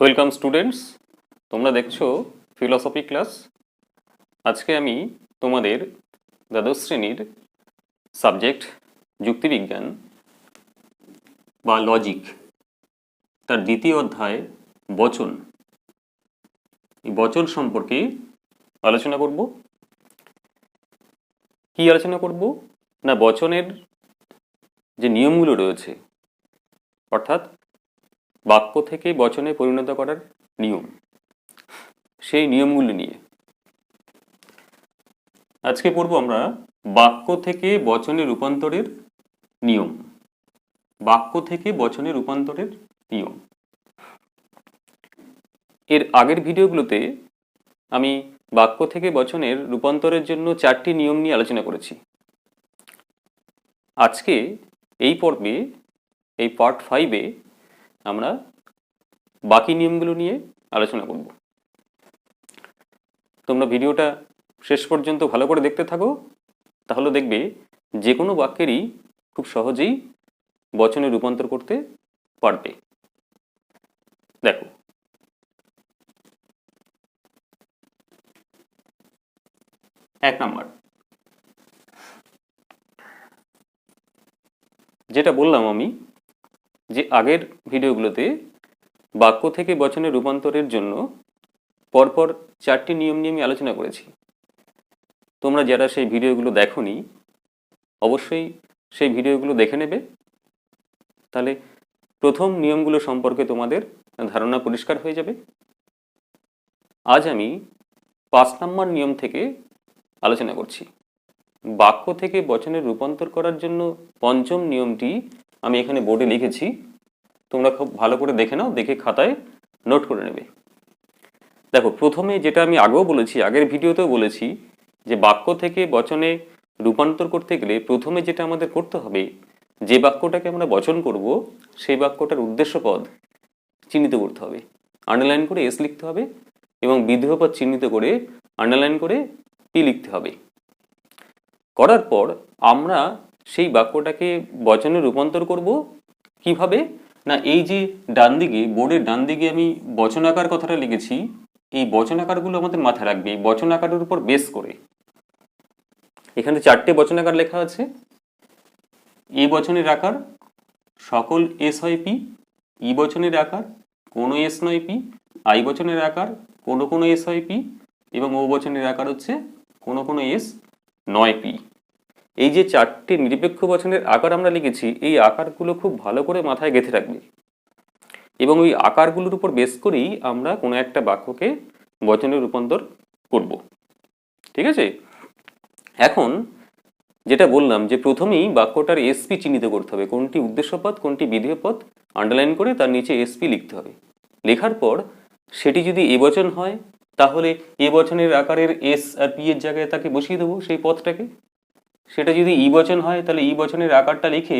Welcome students, তোমরা দেখছো philosophy class. আজকে আমি তোমাদের দ্বাদশ শ্রেণীর সাবজেক্ট যুক্তিবিজ্ঞান বা লজিক তার দ্বিতীয় অধ্যায় বচন, এই বচন সম্পর্কে আলোচনা করব। কি আলোচনা করব না, বচনের যে নিয়মগুলো রয়েছে, অর্থাৎ বাক্য থেকে বচনে পরিণত করার নিয়ম, সেই নিয়মগুলো নিয়ে আজকে পড়ব আমরা বাক্য থেকে বচনে রূপান্তরের নিয়ম। বাক্য থেকে বচনে রূপান্তরের নিয়ম। এর আগের ভিডিওগুলোতে আমি বাক্য থেকে বচনের রূপান্তরের জন্য 4টি নিয়ম নিয়ে আলোচনা করেছি। আজকে এই পর্বে, এই পার্ট 5-এ আমরা বাকি নিয়মগুলো নিয়ে আলোচনা করব। তোমরা ভিডিওটা শেষ পর্যন্ত ভালো করে দেখতে থাকো, তাহলে দেখবে যে কোনো বাক্যেরই খুব সহজেই বচনে রূপান্তর করতে পারবে। দেখো, এক নাম্বার, যেটা বললাম আমি যে আগের ভিডিওগুলোতে বাক্য থেকে বচনে রূপান্তরের জন্য পরপর 4টি নিয়ম নিয়ে আমি আলোচনা করেছি। তোমরা যারা সেই ভিডিওগুলো দেখোনি, অবশ্যই সেই ভিডিওগুলো দেখে নেবে, তাহলে প্রথম নিয়মগুলো সম্পর্কে তোমাদের ধারণা পরিষ্কার হয়ে যাবে। আজ আমি 5 নম্বর নিয়ম থেকে আলোচনা করছি। বাক্য থেকে বচনে রূপান্তর করার জন্য পঞ্চম নিয়মটি আমি এখানে বোর্ডে লিখেছি, তোমরা খুব ভালো করে দেখে নাও, দেখে খাতায় নোট করে নেবে। দেখো, প্রথমে যেটা আমি আগেও বলেছি, আগের ভিডিওতেও বলেছি, যে বাক্য থেকে বচনে রূপান্তর করতে গেলে প্রথমে যেটা আমাদের করতে হবে, যে বাক্যটাকে আমরা বচন করব সেই বাক্যটার উদ্দেশ্য পদ চিহ্নিত করতে হবে, আন্ডারলাইন করে এস লিখতে হবে, এবং বিধেয় পদ চিহ্নিত করে আন্ডারলাইন করে পি লিখতে হবে। করার পর আমরা সেই বাক্যটাকে বচনে রূপান্তর করব কিভাবে না, এই যে ডান দিকে, বোর্ডের ডান দিকে আমি বচনাকার কথাটা লিখেছি, এই বচনাকারগুলো আমাদের মাথায় রাখবে। এই বচনাকারের উপর বেস করে এখানে 4টে বচনাকার লেখা আছে। এ বচনের আকার সকল এস হয় পি, ই বচনের আকার কোনো এস নয় পি, আই বচনের আকার কোনো কোনো এস হয় পি, এবং ও বচনের আকার হচ্ছে কোনো কোনো এস নয় পি। এই যে 4টে নিরপেক্ষ বচনের আকার আমরা লিখেছি, এই আকারগুলো খুব ভালো করে মাথায় গেঁথে রাখবে, এবং ওই আকারগুলোর উপর বেস করেই আমরা কোনো একটা বাক্যকে বচনে রূপান্তর করব। ঠিক আছে? এখন যেটা বললাম যে প্রথমেই বাক্যটার এসপি চিহ্নিত করতে হবে, কোনটি উদ্দেশ্যপদ কোনটি বিধেয় পদ আন্ডারলাইন করে তার নিচে এসপি লিখতে হবে। লেখার পর সেটি যদি এ বচন হয়, তাহলে এ বচনের আকারের এস আর পি এর জায়গায় তাকে বসিয়ে দেবো সেই পদটাকে। সেটা যদি ই বচন হয়, তাহলে ই বচনের আকারটা লিখে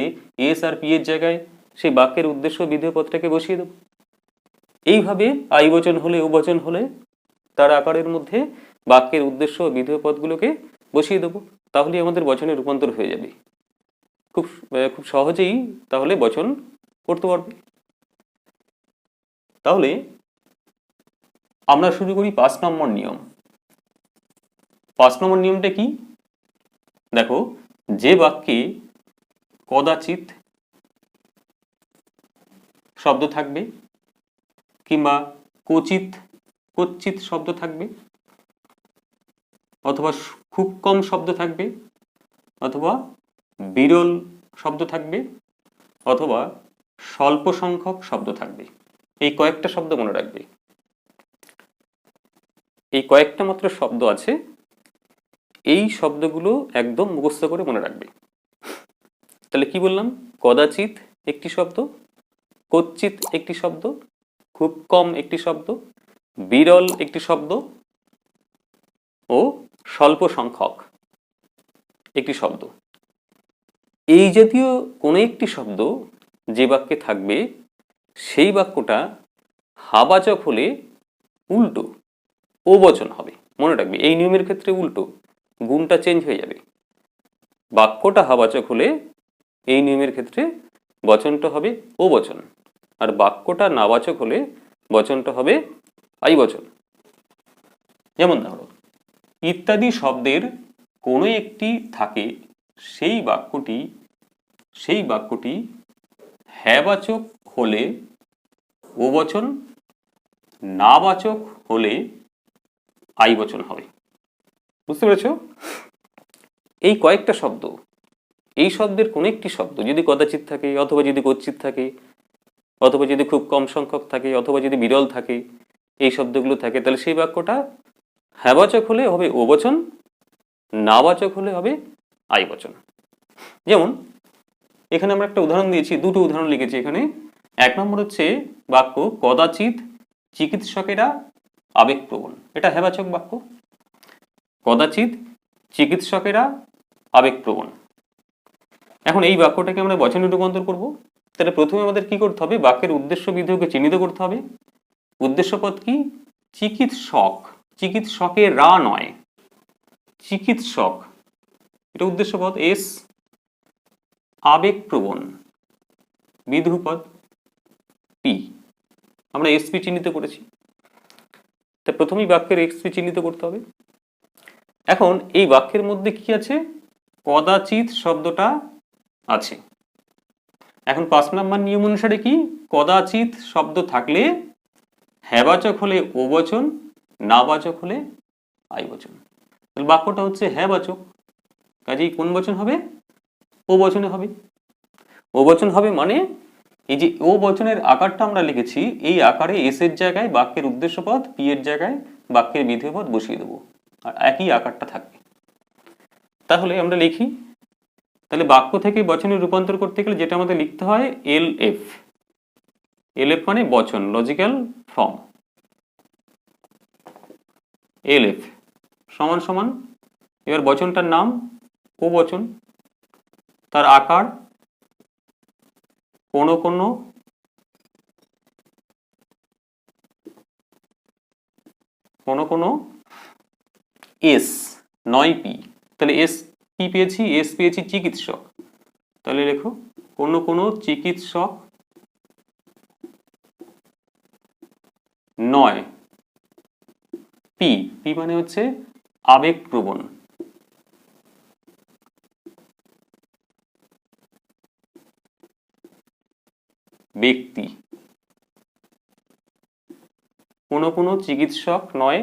এস আর পি এর জায়গায় সেই বাক্যের উদ্দেশ্য বিধেয় পদটাকে বসিয়ে দেবো। এইভাবে আই বচন হলে, ও বচন হলে তার আকারের মধ্যে বাক্যের উদ্দেশ্য ও বিধেয় পদগুলোকে বসিয়ে দেবো, তাহলে আমাদের বচনে রূপান্তর হয়ে যাবে। খুব খুব সহজেই তাহলে বচন করতে পারবে। তাহলে আমরা শুরু করি 5 নম্বর নিয়ম। 5 নম্বর নিয়মটা কি? দেখো, যে বাক্যে কদাচিৎ শব্দ থাকবে, কিংবা কচিৎ কচ্চিৎ শব্দ থাকবে, অথবা খুব কম শব্দ থাকবে, অথবা বিরল শব্দ থাকবে, অথবা স্বল্প সংখ্যক শব্দ থাকবে, এই কয়েকটা শব্দ মনে রাখবে। এই কয়েকটা মাত্র শব্দ আছে, এই শব্দগুলো একদম মুখস্থ করে মনে রাখবে। তাহলে কি বললাম? কদাচিৎ একটি শব্দ, কচ্চিৎ একটি শব্দ, খুব কম একটি শব্দ, বিরল একটি শব্দ ও স্বল্প সংখ্যক একটি শব্দ। এই জাতীয় কোনো একটি শব্দ যে বাক্যে থাকবে, সেই বাক্যটা হাবাচক হলে উল্টো ও বচন হবে। মনে রাখবে, এই নিয়মের ক্ষেত্রে উল্টো, গুণটা চেঞ্জ হয়ে যাবে। বাক্যটা হাবাচক হলে এই নিয়মের ক্ষেত্রে বচনটা হবে ও বচন, আর বাক্যটা নাবাচক হলে বচনটা হবে আই বচন। যেমন ধরো, ইত্যাদি শব্দের কোনো একটি থাকে, সেই বাক্যটি হ্যাবাচক হলে ও বচন, না বাচক হলে আই বচন হবে। বুঝতে পেরেছ? এই কয়েকটা শব্দ, এই শব্দের কোনো একটি শব্দ যদি কদাচিৎ থাকে, অথবা যদি কচ্ছিৎ থাকে, অথবা যদি খুব কম সংখ্যক থাকে, অথবা যদি বিরল থাকে, এই শব্দগুলো থাকে, তাহলে সেই বাক্যটা হ্যাবাচক হলে হবে ও বচন, না বাচক হলে হবে আই বচন। যেমন এখানে আমরা একটা উদাহরণ দিয়েছি, দুটো উদাহরণ লিখেছি এখানে। এক নম্বর হচ্ছে বাক্য কদাচিৎ চিকিৎসকেরা আবেগপ্রবণ, এটা হ্যাবাচক বাক্য। কদাচিৎ চিকিৎসকেরা আবেগপ্রবণ। এখন এই বাক্যটাকে আমরা বচনে রূপান্তর করব। তাহলে প্রথমে আমাদের কি করতে হবে? বাক্যের উদ্দেশ্য বিধেয়কে চিহ্নিত করতে হবে। উদ্দেশ্যপদ কি? চিকিৎসক, চিকিৎসকেরা নয়, চিকিৎসক, এটা উদ্দেশ্যপদ। এস আবেগপ্রবণ, বিধুপদ পি, আমরা এসপি চিহ্নিত করেছি। তা প্রথমেই বাক্যের এসপি চিহ্নিত করতে হবে। এখন এই বাক্যের মধ্যে কি আছে? কদাচিৎ শব্দটা আছে। এখন 5 নম্বর নিয়ম অনুসারে কি? কদাচিৎ শব্দ থাকলে হ্যাবাচক হলে ও বচন, না বাচক হলে আই বচন। তাহলে বাক্যটা হচ্ছে হ্যাবাচক, কাজেই কোন বচন হবে? ও বচনে হবে। ও বচন হবে মানে এই যে ও বচনের আকারটা আমরা লিখেছি, এই আকারে এস এর জায়গায় বাক্যের উদ্দেশ্যপদ, পি এর জায়গায় বাক্যের বিধেয় পদ বসিয়ে দেবো, আর একই আকারটা থাকবে। তাহলে আমরা লিখি, তাহলে বাক্য থেকে বচনে রূপান্তর করতে গেলে যেটা আমাদের লিখতে হয়, এল এফ। এল এফ মানে বচন, লজিক্যাল ফর্ম। এল এফ সমান সমান, এবার বচনটার নাম ও বচন, তার আকার কোনো কোনো কোনো কোনো এস, নয় পি। তাহলে এস কি পেয়েছি? এস পেয়েছি চিকিৎসক। তাহলে লেখো কোনো কোনো চিকিৎসক নয় পি। পি মানে হচ্ছে আবেগপ্রবণ। ব্যক্তি, কোনো কোনো চিকিৎসক নয়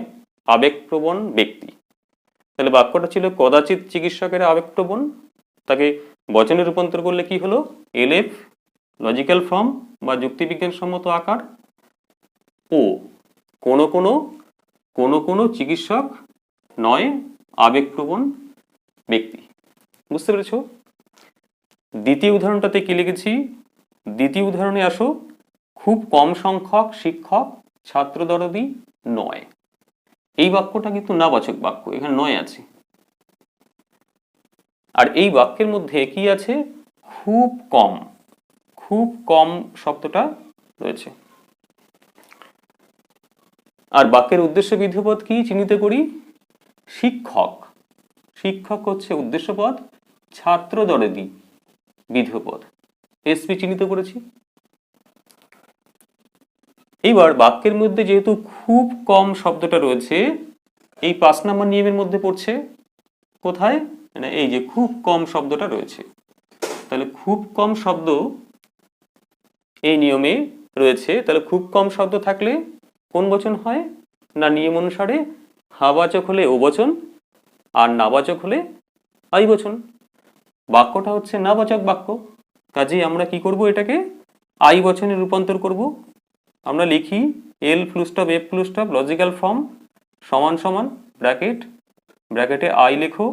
আবেগপ্রবণ ব্যক্তি। তাহলে বাক্যটা ছিল কদাচিৎ চিকিৎসকেরা আবেগপ্রবণ, তাকে বচনে রূপান্তর করলে কি হলো? এলএফ লজিক্যাল ফর্ম বা যুক্তিবিজ্ঞান সম্মত আকার, ও কোনো কোনো কোনো কোনো চিকিৎসক নয় আবেগপ্রবণ ব্যক্তি। বুঝতে পেরেছ? দ্বিতীয় উদাহরণটাতে কি লিখেছি? দ্বিতীয় উদাহরণে আসো, খুব কম সংখ্যক শিক্ষক ছাত্রদরদি নয়। এই বাক্যটা কিন্তু নাবাচক বাক্য, এখানে নয় আছে। আর এই বাক্যের মধ্যে কি আছে? খুব কম, খুব কম শব্দটা রয়েছে। আর বাক্যের উদ্দেশ্য বিধেয়পদ কি চিহ্নিত করি? শিক্ষক, শিক্ষক হচ্ছে উদ্দেশ্যপদ, ছাত্রদরদি বিধেয়পদ, এসপি চিহ্নিত করেছি। এইবার বাক্যের মধ্যে যেহেতু খুব কম শব্দটা রয়েছে, এই 5 নম্বর নিয়মের মধ্যে পড়ছে। কোথায়? না, এই যে খুব কম শব্দটা রয়েছে। তাহলে খুব কম শব্দ এই নিয়মে রয়েছে। তাহলে খুব কম শব্দ থাকলে কোন বচন হয়? না, নিয়ম অনুসারে হাবাচক হলে ও বচন, আর নাবাচক হলে আই বচন। বাক্যটা হচ্ছে নাবাচক বাক্য, কাজেই আমরা কি করব? এটাকে আই বচনে রূপান্তর করব। আমরা লিখি L full stop F full stop logical form সমান সমান ব্র্যাকেট, ব্র্যাকেটে আই লেখো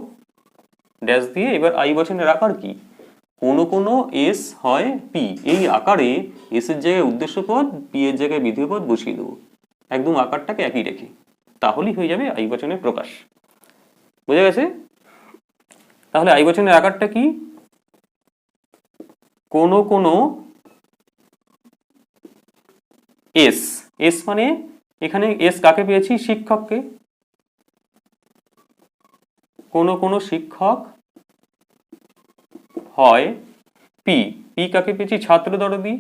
ড্যাশ দিয়ে। এবার আই বচনের আকার কি? কোনো কোনো এস হয় পি, এই আকারে এস এর জায়গায় উদ্দেশ্যপদ, পি এর জায়গায় বিধেয়পদ বসিয়ে দেবো, একদম আকারটাকে একই রেখে। তাহলেই হয়ে যাবে আই বচনের প্রকাশ। বুঝা গেছে? তাহলে আই বচনের আকারটা কি? কোনো কোনো এস। এস মানে এখানে এস কাকে পেয়েছি? শিক্ষককে। কোনো কোনো শিক্ষক হয় পি। পি কাকে পেয়েছি? ছাত্রদরদি।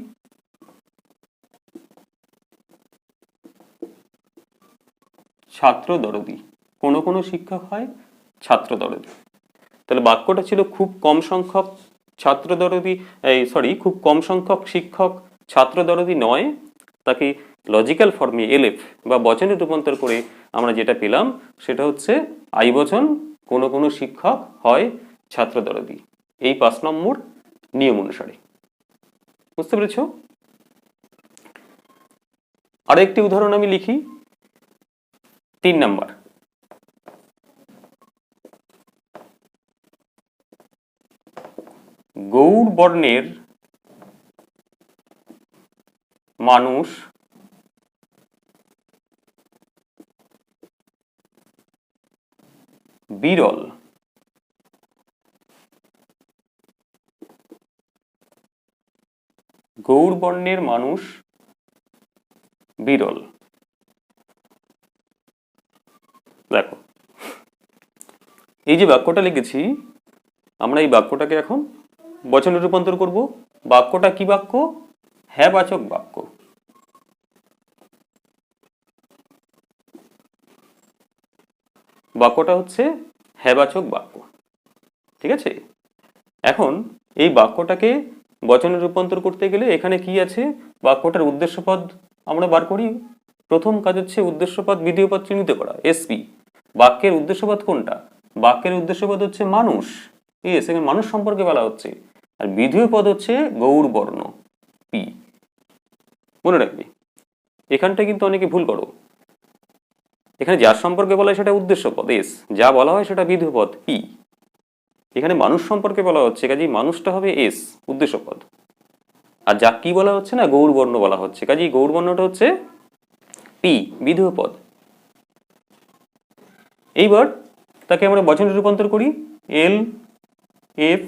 ছাত্র দরদি, কোনো কোনো শিক্ষক হয় ছাত্র দরদি। তাহলে বাক্যটা ছিল খুব কম সংখ্যক ছাত্র দরদি, খুব কম সংখ্যক শিক্ষক ছাত্র দরদি নয়, তাকে লজিক্যাল ফর্মে এলএফ বা বচনে রূপান্তর করে আমরা যেটা পেলাম সেটা হচ্ছে আই বচন, কোনো কোনো শিক্ষক হয় ছাত্র দরদি, এই 5 নম্বর নিয়ম অনুসারে। বুঝতে পেরেছ? আরেকটি উদাহরণ আমি লিখি, 3 নাম্বার। গৌড় বর্ণের মানুষ বিরল। গৌড় বর্ণের মানুষ বিরল। দেখো, এই যে বাক্যটা লিখেছি আমরা, এই বাক্যটাকে এখন বচনে রূপান্তর করব। বাক্যটা কি বাক্য? হ্যাঁ বাচক বাক্য। বাক্যটা হচ্ছে হ্যাঁ বাচক বাক্য, ঠিক আছে? এখন এই বাক্যটাকে বচনে রূপান্তর করতে গেলে এখানে কি আছে, বাক্যটার উদ্দেশ্যপদ আমরা বার করি। প্রথম কাজ হচ্ছে উদ্দেশ্যপদ বিধেয় পদ চিহ্নিত করা, এসপি। বাক্যের উদ্দেশ্যপদ কোনটা? বাক্যের উদ্দেশ্যপদ হচ্ছে মানুষ, এখানে মানুষ সম্পর্কে বলা হচ্ছে। আর বিধেয় পদ হচ্ছে গৌড় বর্ণ, পি। মনে রাখবি, এখানটা কিন্তু অনেকে ভুল করো। এখানে যার সম্পর্কে বলা হয় সেটা উদ্দেশ্যপদ এস, যা বলা হয় সেটা বিধেয় পদ পি। এখানে মানুষ সম্পর্কে বলা হচ্ছে, কাজেই মানুষটা হবে এস, উদ্দেশ্যপদ। আর যা কি বলা হচ্ছে না, গৌড় বর্ণ বলা হচ্ছে, কাজেই গৌড় বর্ণটা হচ্ছে পি, বিধেয় পদ। এইবার তাকে আমরা বচনে রূপান্তর করি। এল এফ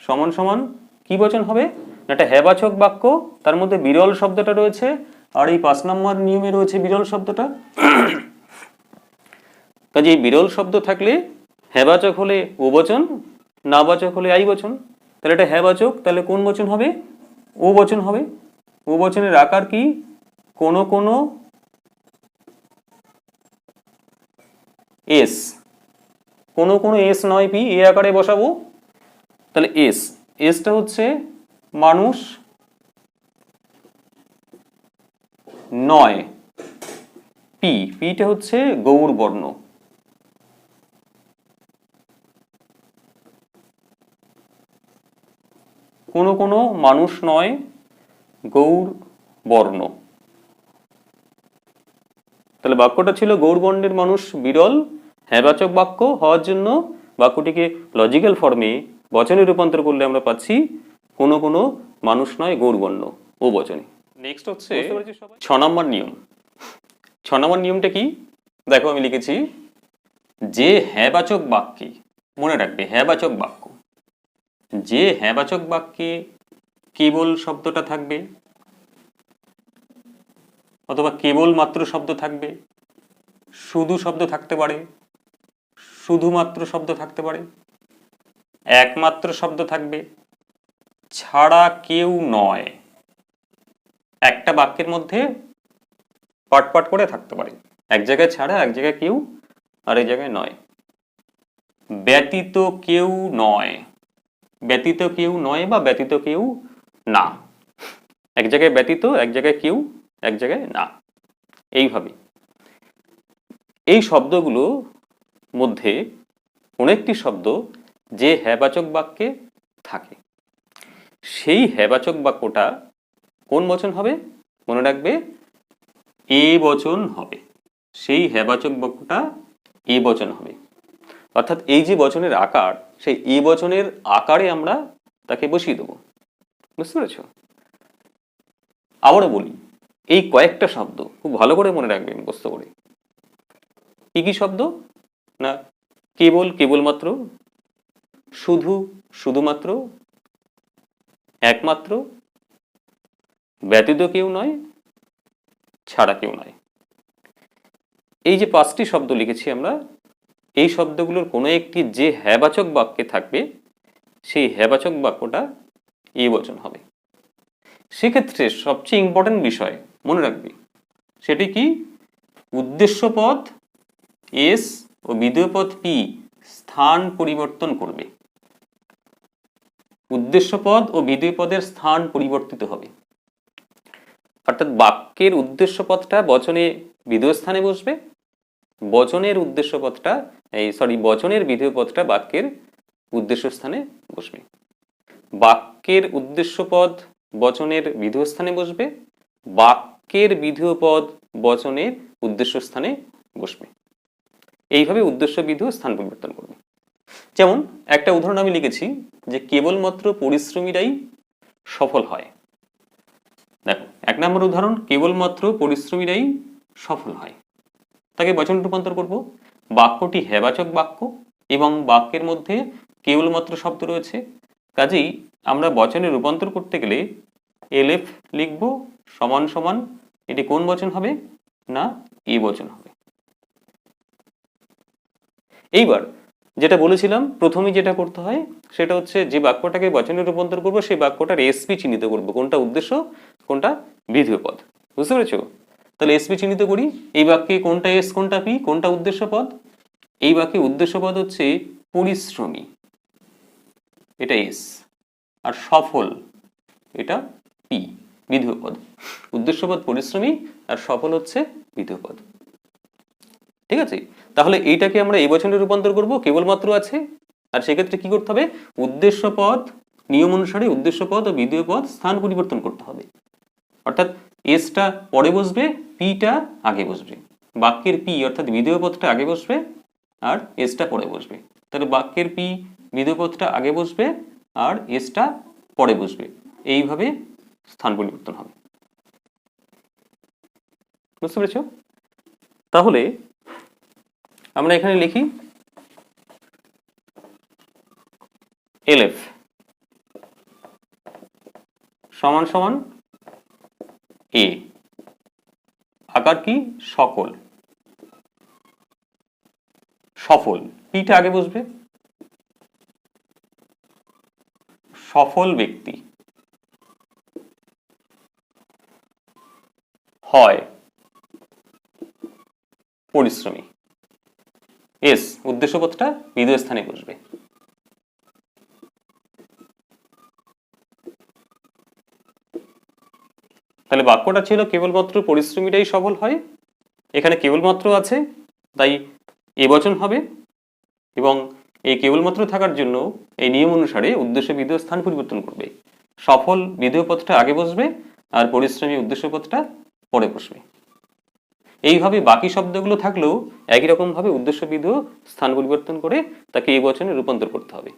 সমান সমান কি বচন হবে? একটা হ্যাবাচক বাক্য, তার মধ্যে বিরল শব্দটা রয়েছে, আর এই 5 নম্বর নিয়মে রয়েছে বিরল শব্দটা। কাজে এই বিরল শব্দ থাকলে হ্যাবাচক হলে ও বচন, না বাচক হলে আই বচন। তাহলে এটা হ্যাবাচক, তাহলে কোন বচন হবে? ও বচন হবে। ও বচনের আকার কি? কোনো কোনো এস, কোনো কোনো এস নয় পি, এ আকারে বসাবো। তাহলে এস, এসটা হচ্ছে মানুষ নয়, পি, পিটা হচ্ছে গৌড় বর্ণ। কোনো কোনো মানুষ নয় গৌড় বর্ণ। তাহলে বাক্যটা ছিল গৌড় বর্ণের মানুষ বিরল, হ্যাবাচক বাক্য হওয়ার জন্য বাক্যটিকে লজিক্যাল ফর্মে বচনে রূপান্তর করলে আমরা পাচ্ছি কোনো কোনো মানুষ নয় গৌড় বর্ণ, ও বচনে। নেক্সট হচ্ছে 6 নম্বর নিয়ম। 6 নম্বর নিয়মটা কি? দেখো আমি লিখেছি, যে হ্যাবাচক বাক্যে, মনে রাখবে হ্যাবাচক বাক্য, যে হ্যাবাচক বাক্যে কেবল শব্দটা থাকবে অথবা কেবল মাত্র শব্দ থাকবে, শুধু শব্দ থাকতে পারে, শুধুমাত্র শব্দ থাকতে পারে, একমাত্র শব্দ থাকবে, ছাড়া কেউ নয়। একটা বাক্যের মধ্যে পাট পাট করে থাকতে পারে, এক জায়গায় ছাড়া, এক জায়গায় কেউ, আর এক জায়গায় নয়। ব্যতীত কেউ নয়, ব্যতীত কেউ নয় বা ব্যতীত কেউ না। এক জায়গায় ব্যতীত, এক জায়গায় কেউ, এক জায়গায় না, এইভাবে। এই শব্দগুলো মধ্যে কোন একটি শব্দ যে হ্যাবাচক বাক্যে থাকে, সেই হ্যাবাচক বাক্যটা কোন বচন হবে? মনে রাখবে এ বচন হবে। সেই হ্যাবাচক বাক্যটা এ বচন হবে। অর্থাৎ এই যে বচনের আকার, সেই এ বচনের আকারে আমরা তাকে বসিয়ে দেবো। বুঝতে পেরেছ? আবারও বলি, এই কয়েকটা শব্দ খুব ভালো করে মনে রাখবেন মুখস্থ করে। কি কি শব্দ? না, কেবল, কেবলমাত্র, শুধু, শুধুমাত্র, একমাত্র, ব্যতীত কেউ নয়, ছাড়া কেউ নয়। এই যে 5টি শব্দ লিখেছি আমরা, এই শব্দগুলোর কোনো একটি যে হ্যাবাচক বাক্যে থাকবে, সেই হ্যাবাচক বাক্যটা এ বচন হবে। সেক্ষেত্রে সবচেয়ে ইম্পর্টেন্ট বিষয় মনে রাখবি, সেটি কি? উদ্দেশ্যপদ এস ও বিধেয় পদ পি স্থান পরিবর্তন করবে। উদ্দেশ্য পদ ও বিধেয় পদের স্থান পরিবর্তিত হবে, অর্থাৎ বাক্যের উদ্দেশ্য পদটা বচনে বিধেয় স্থানে বসবে, বচনের উদ্দেশ্য পদটা বচনের বিধেয় পদটা বাক্যের উদ্দেশ্য স্থানে বসবে। বাক্যের উদ্দেশ্য পদ বচনের বিধেয় স্থানে বসবে, বাক্যের বিধেয় পদ বচনের উদ্দেশ্য স্থানে বসবে। এইভাবে উদ্দেশ্য বিধেয় স্থান পরিবর্তন করবে। যেমন একটা উদাহরণ আমি লিখেছি যে কেবলমাত্র পরিশ্রমীরাই সফল হয়। দেখো 1 নম্বর উদাহরণ, কেবলমাত্র পরিশ্রমীরাই সফল হয়। তাকে বচন রূপান্তর করব। বাক্যটি হেবাচক বাক্য এবং বাক্যের মধ্যে কেবলমাত্র শব্দ রয়েছে, কাজেই আমরা বচনে রূপান্তর করতে গেলে এলএফ লিখব সমান সমান, এটি কোন বচন হবে না এ বচন হবে। এইবার যেটা বলেছিলাম প্রথমে যেটা করতে হয় সেটা হচ্ছে যে বাক্যটাকে বচনে রূপান্তর করবো সেই বাক্যটার এসপি চিহ্নিত করবো, কোনটা উদ্দেশ্য কোনটা বিধেয় পদ। বুঝতে পেরেছো? তাহলে এসপি চিহ্নিত করি। এই বাক্যে কোনটা এস কোনটা পি, কোনটা উদ্দেশ্য পদ? এই বাক্যে উদ্দেশ্য পদ হচ্ছে পরিশ্রমী, এটা এস, আর সফল এটা পি, বিধেয় পদ। উদ্দেশ্য পদ পরিশ্রমী আর সফল হচ্ছে বিধেয় পদ। ঠিক আছে, তাহলে এইটাকে আমরা এই বচনে রূপান্তর করব, কেবলমাত্র আছে, আর সেক্ষেত্রে কি করতে হবে উদ্দেশ্য পদ নিয়ম অনুসারে উদ্দেশ্য পদ ও বিধেয় পদ স্থান পরিবর্তন করতে হবে, অর্থাৎ এসটা পরে বসবে, পিটা আগে বসবে। বাক্যের পি অর্থাৎ বিধেয় পদটা আগে বসবে আর এসটা পরে বসবে। তাহলে বাক্যের পি বিধেয় পদটা আগে বসবে আর এসটা পরে বসবে, এইভাবে স্থান পরিবর্তন হবে। বুঝতে পেরেছ? তাহলে আমরা এখানে লিখি এলএফ সমান সমান এ, আকার কি সকল, সফল পিটা আগে বসবে, সফল ব্যক্তি, হয় পরিশ্রমী, এস উদ্দেশ্য পদটা বিধেয় স্থানে বসবে। তাহলে বাক্যটা ছিল কেবলমাত্র পরিশ্রমীরাই সফল হয়, এখানে কেবলমাত্র আছে তাই এ বচন হবে, এবং এই কেবলমাত্র থাকার জন্য এই নিয়ম অনুসারে উদ্দেশ্য বিধেয় স্থান পরিবর্তন করবে। সফল বিধেয় পদটা আগে বসবে আর পরিশ্রমী উদ্দেশ্য পদটা পরে বসবে। এইভাবে বাকি শব্দগুলো থাকলেও একই রকম ভাবে উদ্দেশ্য বিধেয় স্থান পরিবর্তন করে তাকে এই বচনে রূপান্তর করতে হবে।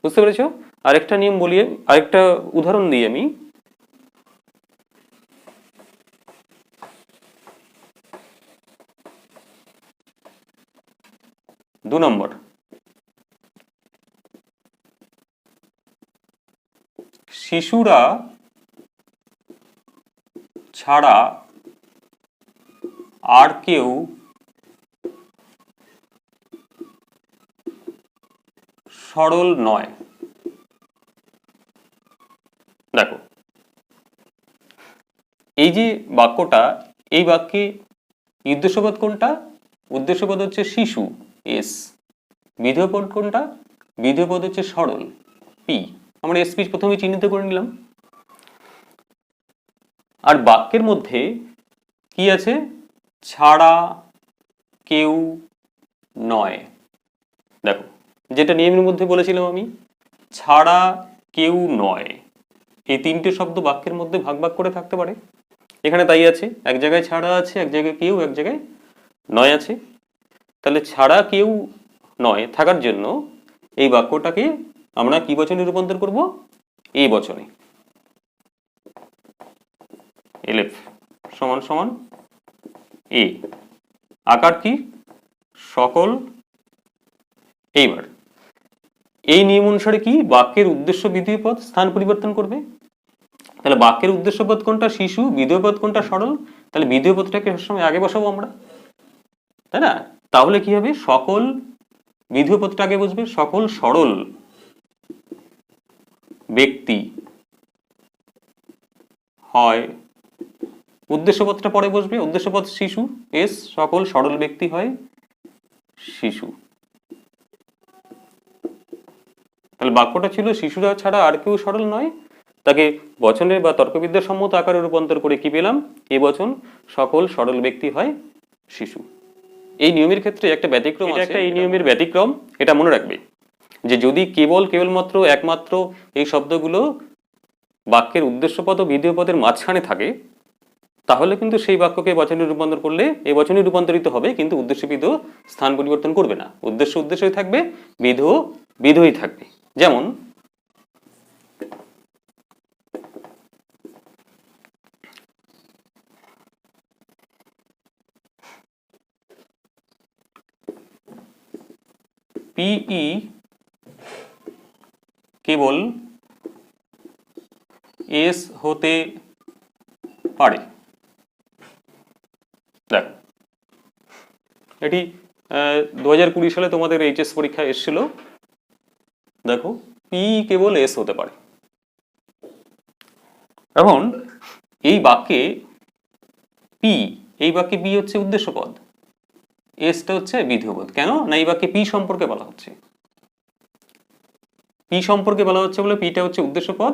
বুঝতে পেরেছো? আরেকটা নিয়ম বলি, আরেকটা উদাহরণ দিই আমি। দু নম্বর, শিশুরা ছাড়া আর কেউ সরল নয়। দেখো এই যে বাক্যটা, এই বাক্যে উদ্দেশ্যপদ কোনটা? উদ্দেশ্যপদ হচ্ছে শিশু এস, বিধেয় পদ কোনটা? বিধেয় পদ হচ্ছে সরল পি। আমরা এসপি প্রথমে চিহ্নিত করে নিলাম। আর বাক্যের মধ্যে কি আছে? ছাড়া কেউ নয়। দেখো যেটা নিয়মের মধ্যে বলেছিলাম আমি, ছাড়া কেউ নয়, এই তিনটে শব্দ বাক্যের মধ্যে ভাগ ভাগ করে থাকতে পারে, এখানে তাই আছে। এক জায়গায় ছাড়া আছে, এক জায়গায় কেউ, এক জায়গায় নয় আছে। তাহলে ছাড়া কেউ নয় থাকার জন্য এই বাক্যটাকে আমরা কি বচনে রূপান্তর করব? এই বচনে। এলএফ সমান সমান এ, আকার কি সকল। এইবার এই নিয়ম অনুসারে কি বাক্যের উদ্দেশ্য বিধেয় পদ স্থান পরিবর্তন করবে। তাহলে বাক্যের উদ্দেশ্য পদ কোনটা? শিশু। বিধেয় পদ কোনটা? সরল। তাহলে বিধেয় পদটাকে সবসময় আগে বসাবো আমরা, তাই না? তাহলে কি হবে? সকল বিধেয় পদটা আগে বসবে, সকল সরল ব্যক্তি হয়, উদ্দেশ্য পদটা পরে বসবে, উদ্দেশ্য পদ শিশু এস, সকল সরল ব্যক্তি হয় শিশু। তাহলে বাক্যটা ছিল শিশুরা ছাড়া আর কেউ সরল নয়, তাকে বচনের বা তর্কবিদ্যার সম্মত আকারে রূপান্তর করে কি পেলাম, এ বচন সকল সরল ব্যক্তি হয় শিশু। এই নিয়মের ক্ষেত্রে একটা ব্যতিক্রম আছে, এই নিয়মের ব্যতিক্রম, এটা মনে রাখবে যে যদি কেবলমাত্র একমাত্র এই শব্দগুলো বাক্যের উদ্দেশ্যপদ ও বিধেয় পদের মাঝখানে থাকে, তাহলে কিন্তু সেই বাক্যকে বচনে রূপান্তর করলে এই বচনে রূপান্তরিত হবে, কিন্তু উদ্দেশ্য বিধেয় স্থান পরিবর্তন করবে না। উদ্দেশ্য উদ্দেশ্যই থাকবে, বিধেয় বিধেয়ই থাকবে। যেমন পিই কেবল এস হতে পারে। দেখো এটি 2020 সালে তোমাদের এইচএস পরীক্ষা এসেছিল। দেখো পি কেবল এস হতে পারে। এখন এই বাক্যে পি, এই বাক্যে পি হচ্ছে উদ্দেশ্য পদ, এসটা হচ্ছে বিধেয় পদ। কেন না, এই বাক্যে পি সম্পর্কে বলা হচ্ছে, পি সম্পর্কে বলা হচ্ছে বলে পিটা হচ্ছে উদ্দেশ্য পদ,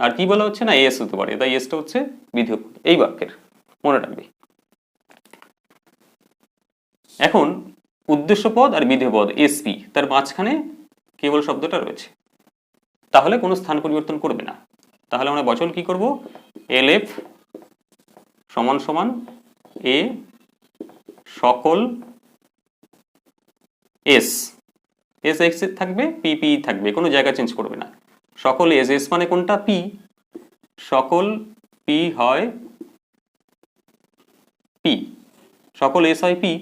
আর কি বলা হচ্ছে না এস হতে পারে, তাই এসটা হচ্ছে বিধেয় পদ এই বাক্যের, মনে রাখবে। এখন উদ্দেশ্য পদ আর বিধেয় পদ এসপি, তার মাঝখানে কেবল শব্দটা রয়েছে, তাহলে কোনো স্থান পরিবর্তন করবে না। তাহলে আমরা বচন কি করব, এলএফ সমান সমান এ সকল এস, এস এক্স থাকবে, পি পি থাকবে, কোনো জায়গা চেঞ্জ করবে না। সকল এস, এস মানে কোনটা, পি, সকল পি হয় পি, সকল এস হয় পি,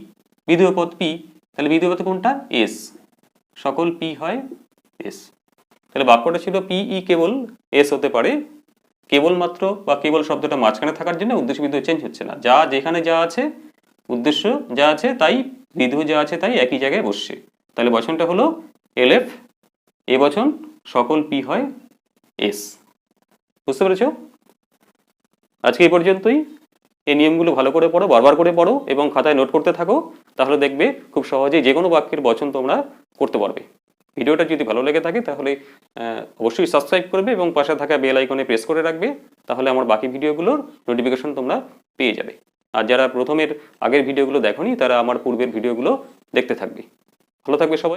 বিধেয় পদ পি, তাহলে বিধেয় পদ কোনটা, এস, সকল পি হয় এস। তাহলে বাক্যটা ছিল পি ই কেবল এস হতে পারে, কেবলমাত্র বা কেবল শব্দটা মাঝখানে থাকার জন্য উদ্দেশ্য বিধেয় চেঞ্জ হচ্ছে না, যা যেখানে যা আছে, উদ্দেশ্য যা আছে তাই, বিধেয় যা আছে তাই একই জায়গায় বসছে। তাহলে বচনটা হলো এলএফ, এ বচন সকল পি হয় এস। বুঝতে পেরেছো? আজকে এই পর্যন্তই। এই নিয়মগুলো ভালো করে পড়ো, বারবার করে পড়ো এবং খাতায় নোট করতে থাকো, তাহলে দেখবে খুব সহজেই যে কোনো বাক্যের বচন তোমরা করতে পারবে। ভিডিওটা যদি ভালো লেগে থাকে তাহলে অবশ্যই সাবস্ক্রাইব করবে এবং পাশে থাকা বেল আইকনে প্রেস করে রাখবে, তাহলে আমার বাকি ভিডিওগুলোর নোটিফিকেশন তোমরা পেয়ে যাবে। আর যারা প্রথমের আগের ভিডিওগুলো দেখোনি তারা আমার পূর্বের ভিডিওগুলো দেখতে থাকবে। ভালো থাকবে সবাই।